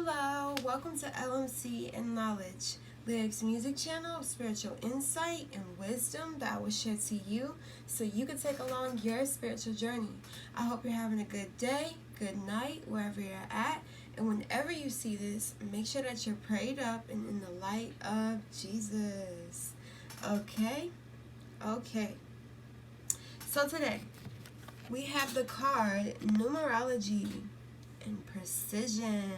Hello, welcome to LMC and Knowledge, Lyrics Music Channel of spiritual insight and wisdom that I will share to you so you can take along your spiritual journey. I hope you're having a good day, good night, wherever you're at. And whenever you see this, make sure that you're prayed up and in the light of Jesus. Okay? Okay. So today, we have the card Numerology and Precision.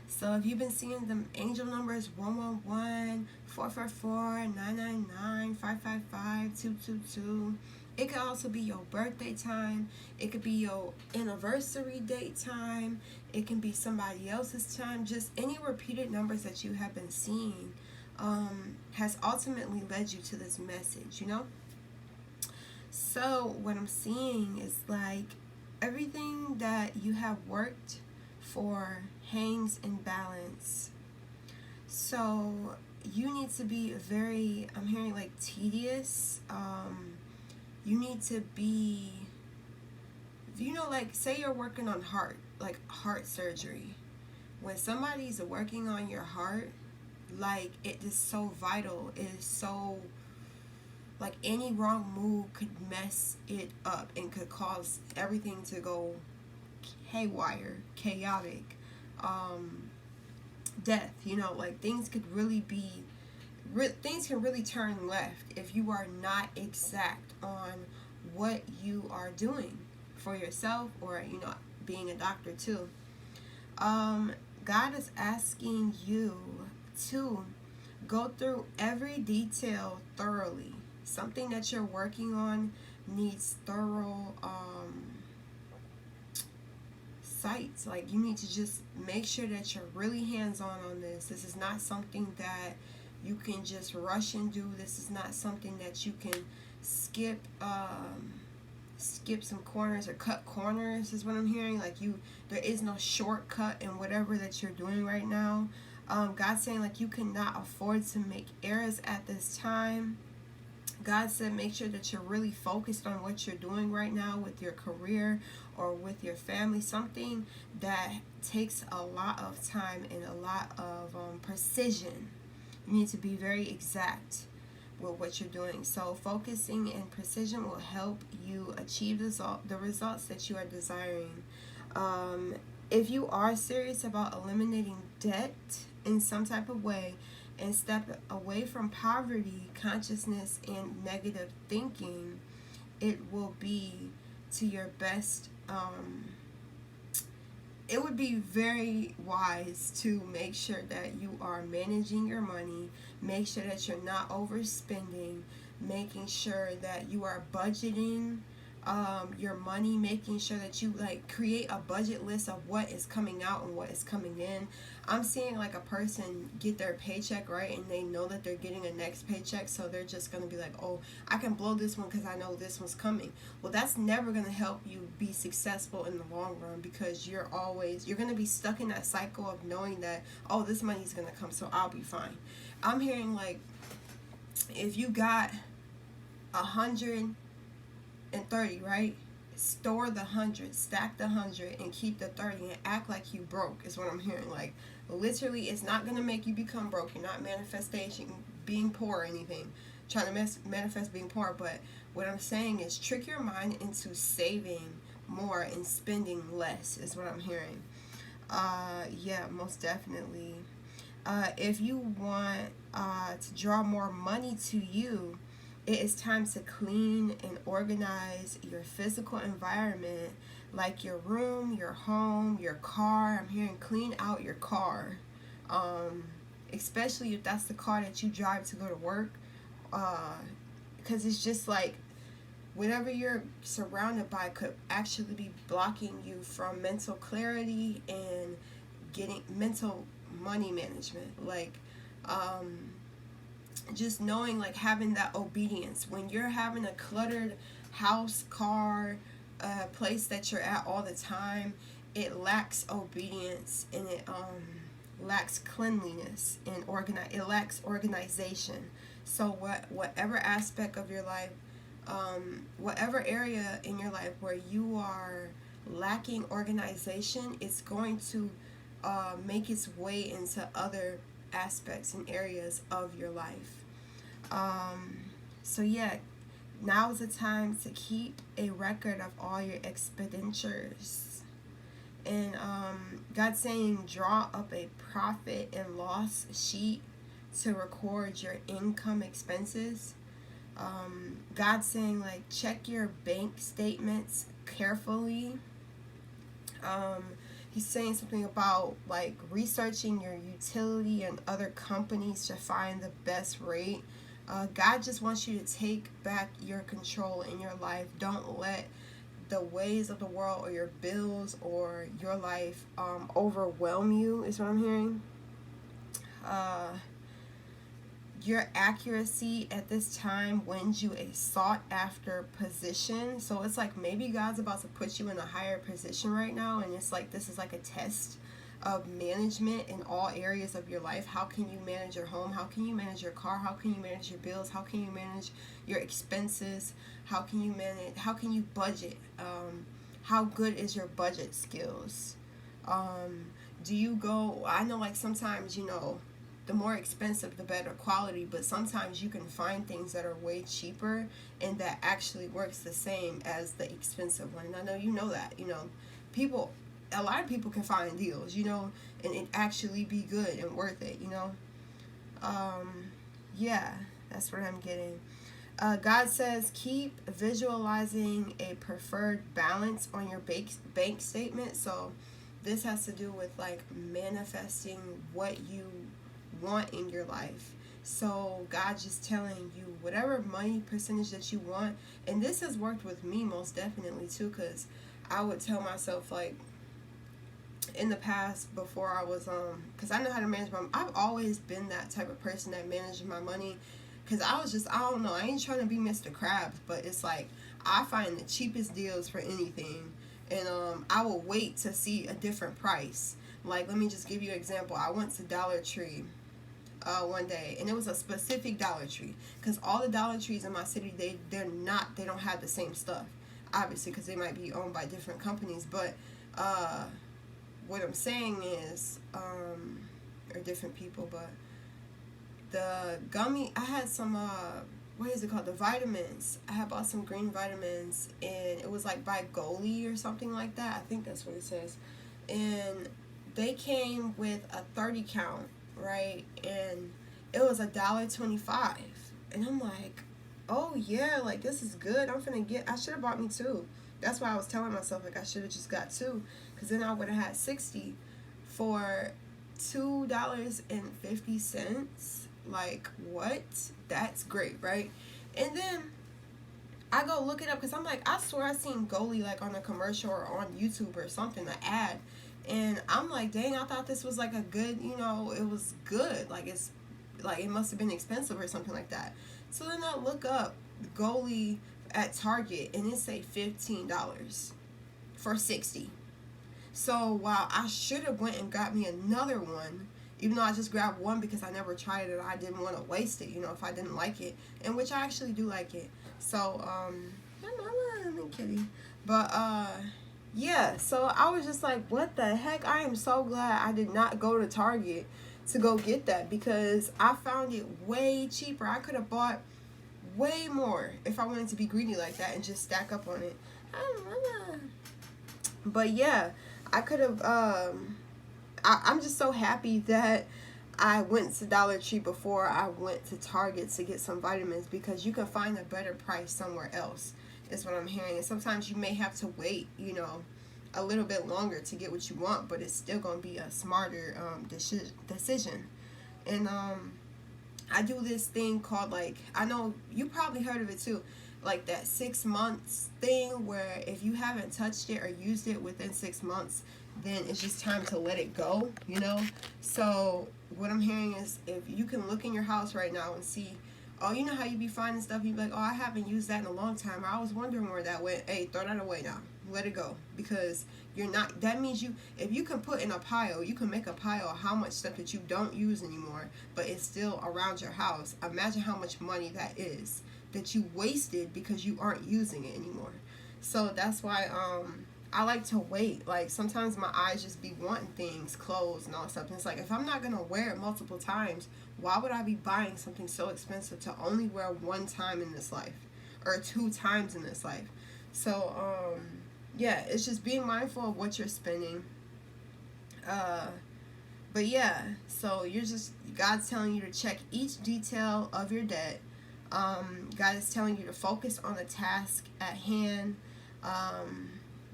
So if you've been seeing the angel numbers 111, 444, 999, 555, 222, it could also be your birthday time. It could be your anniversary date time. It can be somebody else's time. Just any repeated numbers that you have been seeing has ultimately led you to this message, you know? So what I'm seeing is like everything that you have worked for hangs in balance. So you need to be very, I'm hearing like tedious. You need to be, like say you're working on like heart surgery. When somebody's working on your heart, like it is so vital. It is so, like any wrong move could mess it up and could cause everything to go haywire, chaotic, death, like things could really be, things can really turn left if you are not exact on what you are doing for yourself or, being a doctor too. God is asking you to go through every detail thoroughly. Something that you're working on needs thorough sights. Like you need to just make sure that you're really hands-on on this. This is not something that you can just rush and do. This is not something that you can skip some corners or cut corners is what I'm hearing. Like there is no shortcut in whatever that you're doing right now. God's saying like you cannot afford to make errors at this time. God said make sure that you're really focused on what you're doing right now with your career or with your family, something that takes a lot of time and a lot of precision. You need to be very exact with what you're doing. So focusing and precision will help you achieve the results that you are desiring. If you are serious about eliminating debt in some type of way, and step away from poverty consciousness and negative thinking, it will be to your best. It would be very wise to make sure that you are managing your money, make sure that you're not overspending, making sure that you are budgeting your money, making sure that you like create a budget list of what is coming out and what is coming in. I'm seeing like a person get their paycheck, right, and they know that they're getting a next paycheck, so they're just going to be like, oh, I can blow this one because I know this one's coming. Well, that's never going to help you be successful in the long run, because you're going to be stuck in that cycle of knowing that, oh, this money's going to come, so I'll be fine. I'm hearing like if you got 130, right? Store the 100, stack the 100, and keep the 30, and act like you broke is what I'm hearing. Like literally, it's not gonna make you become broke. You're not manifestation being poor or anything, trying to manifest being poor. But what I'm saying is trick your mind into saving more and spending less is what I'm hearing. Yeah, most definitely. If you want to draw more money to you, it is time to clean and organize your physical environment, like your room, your home, your car. I'm hearing clean out your car, especially if that's the car that you drive to go to work, because it's just like whatever you're surrounded by could actually be blocking you from mental clarity and getting mental money management. Like, just knowing, like having that obedience when you're having a cluttered house, car, place that you're at all the time, it lacks obedience, and it lacks cleanliness, and it lacks organization. So whatever aspect of your life, whatever area in your life where you are lacking organization, it's going to make its way into other aspects and areas of your life. So yeah, now is the time to keep a record of all your expenditures. And God's saying, draw up a profit and loss sheet to record your income expenses. God's saying, like, check your bank statements carefully. He's saying something about like researching your utility and other companies to find the best rate. God just wants you to take back your control in your life. Don't let the ways of the world or your bills or your life overwhelm you, is what I'm hearing. Your accuracy at this time wins you a sought after position. So it's like maybe God's about to put you in a higher position right now, and it's like this is like a test of management in all areas of your life. How can you manage your home? How can you manage your car? How can you manage your bills? How can you manage your expenses? How can you budget? How good is your budget skills? Do you go, I know like sometimes, the more expensive the better quality, but sometimes you can find things that are way cheaper and that actually works the same as the expensive one. And I know you know that, a lot of people can find deals, and it actually be good and worth it, yeah, that's what I'm getting. God says keep visualizing a preferred balance on your bank statement. So this has to do with like manifesting what you want in your life. So God's just telling you whatever money percentage that you want. And this has worked with me most definitely too, because I would tell myself, like, in the past, before I was because I know how to manage I've always been that type of person that manages my money, because I don't know, I ain't trying to be Mr. Krabs, but it's like I find the cheapest deals for anything, and I will wait to see a different price. Like, let me just give you an example. I went to Dollar Tree one day, and it was a specific Dollar Tree, because all the Dollar Trees in my city, they don't have the same stuff, obviously, because they might be owned by different companies, but what I'm saying is, or different people, but the gummy, I had some, what is it called, the vitamins. I had bought some green vitamins, and it was like by Goli or something like that. I think that's what it says. And they came with a 30 count, right? And it was $1.25. And I'm like, oh yeah, like this is good. I should have bought me two. That's why I was telling myself, like, I should have just got two, because then I would have had 60 for $2.50. Like, what? That's great, right? And then I go look it up, because I'm like, I swear I seen Goli like on a commercial or on YouTube or something, an ad. And I'm like, dang, I thought this was like a good, it was good. Like, it's like it must have been expensive or something like that. So then I look up Goli at Target, and it say $15 for 60. So while I should have went and got me another one, even though I just grabbed one because I never tried it, I didn't want to waste it, if I didn't like it, and which I actually do like it. So I'm kidding, but yeah. So I was just like, what the heck? I am so glad I did not go to Target to go get that, because I found it way cheaper. I could have bought way more if I wanted to be greedy like that and just stack up on it. But yeah, I could have, I'm just so happy that I went to Dollar Tree before I went to Target to get some vitamins, because you can find a better price somewhere else, is what I'm hearing. And sometimes you may have to wait, a little bit longer to get what you want, but it's still going to be a smarter decision. And I do this thing called, like, I know you probably heard of it too, like that 6 months thing, where if you haven't touched it or used it within 6 months, then it's just time to let it go, So what I'm hearing is, if you can look in your house right now and see, oh, you know how you be finding stuff, you be like, oh, I haven't used that in a long time, I was wondering where that went. Hey, throw that away now. Let it go, because that means if you can put in a pile, you can make a pile of how much stuff that you don't use anymore, but it's still around your house. Imagine how much money that is that you wasted because you aren't using it anymore. So that's why I like to wait. Like, sometimes my eyes just be wanting things, clothes and all stuff. And it's like, if I'm not going to wear it multiple times, why would I be buying something so expensive to only wear one time in this life? Or 2 times in this life? So, yeah, it's just being mindful of what you're spending. But yeah, so God's telling you to check each detail of your debt. God is telling you to focus on the task at hand.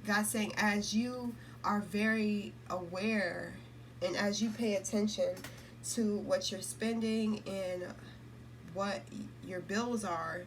God's saying, as you are very aware and as you pay attention to what you're spending and what your bills are,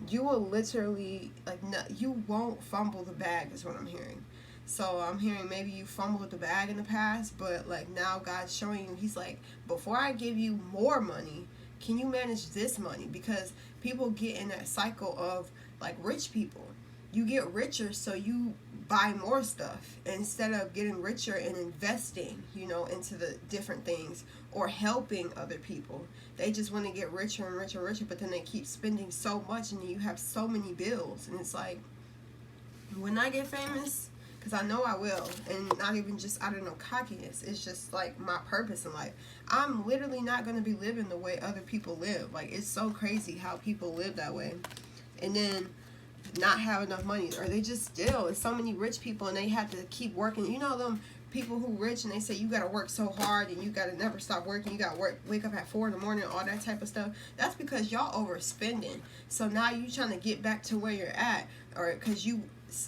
you will literally, like, no, you won't fumble the bag is what I'm hearing. So I'm hearing maybe you fumbled the bag in the past, but like now God's showing you, he's like, before I give you more money, can you manage this money? Because people get in that cycle of, like, rich people. You get richer, so you buy more stuff instead of getting richer and investing, into the different things or helping other people. They just want to get richer and richer and richer, but then they keep spending so much and you have so many bills. And it's like, when I get famous, because I know I will, and not even just, I don't know, cockiness. It's just like my purpose in life. I'm literally not going to be living the way other people live. Like, it's so crazy how people live that way. And then not have enough money, or they just still, it's so many rich people and they have to keep working. You know them people who rich and they say you got to work so hard and you got to never stop working, you got to wake up at 4 in the morning, all that type of stuff. That's because y'all overspending. So now you trying to get back to where you're at, or because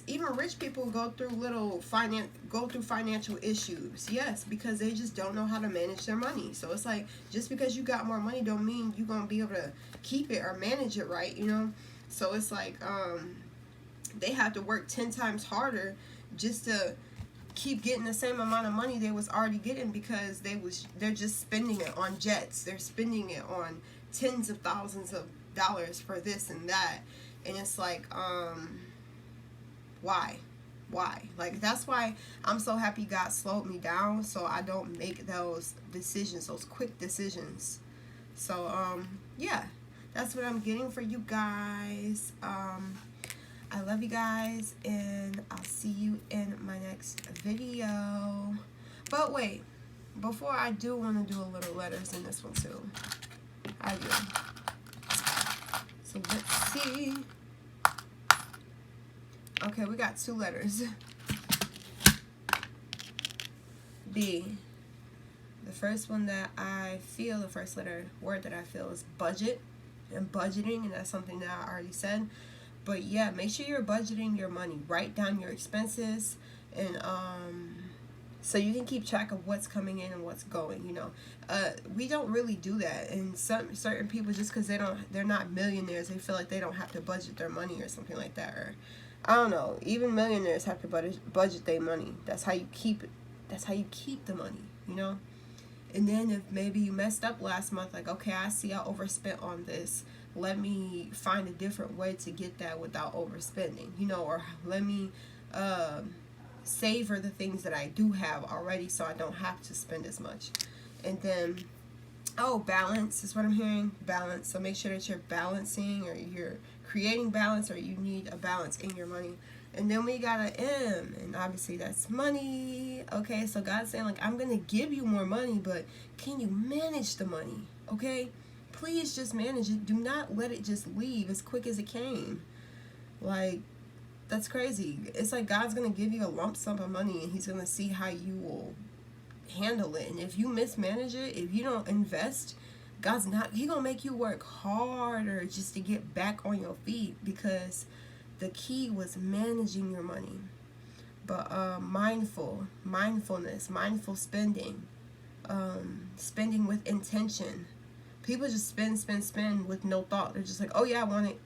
even rich people go through financial issues. Yes, because they just don't know how to manage their money. So it's like, just because you got more money don't mean you're gonna be able to keep it or manage it right, So it's like, they have to work 10 times harder just to keep getting the same amount of money they was already getting, because they're just spending it on jets. They're spending it on tens of thousands of dollars for this and that. And it's like, why? Like, that's why I'm so happy God slowed me down so I don't make those decisions, those quick decisions. So, yeah, that's what I'm getting for you guys. I love you guys, and I'll see you in my next video. But wait, before I do want to do a little letters in this one too. I do. So let's see. Okay, we got 2 letters. B. The first one that I feel, the first word that I feel is budget and budgeting, and that's something that I already said. But yeah, make sure you're budgeting your money. Write down your expenses, and so you can keep track of what's coming in and what's going. We don't really do that, and certain people, just because they're not millionaires, they feel like they don't have to budget their money or something like that. Or I don't know. Even millionaires have to budget their money. That's how you keep it. That's how you keep the money. And then if maybe you messed up last month, like, okay, I see I overspent on this. Let me find a different way to get that without overspending, or let me savor the things that I do have already so I don't have to spend as much. And then, balance is what I'm hearing, balance. So make sure that you're balancing, or you're creating balance, or you need a balance in your money. And then we got an M, and obviously that's money. Okay, so God's saying, like, I'm going to give you more money, but can you manage the money? Okay? Please just manage it. Do not let it just leave as quick as it came. Like, that's crazy. It's like God's going to give you a lump sum of money, and he's going to see how you will handle it. And if you mismanage it, if you don't invest, He's going to make you work harder just to get back on your feet, because the key was managing your money. But mindfulness, mindful spending, spending with intention. People just spend with no thought. They're just like, oh yeah, I want it.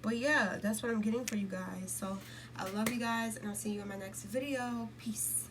But yeah, that's what I'm getting for you guys. So I love you guys, and I'll see you in my next video. Peace.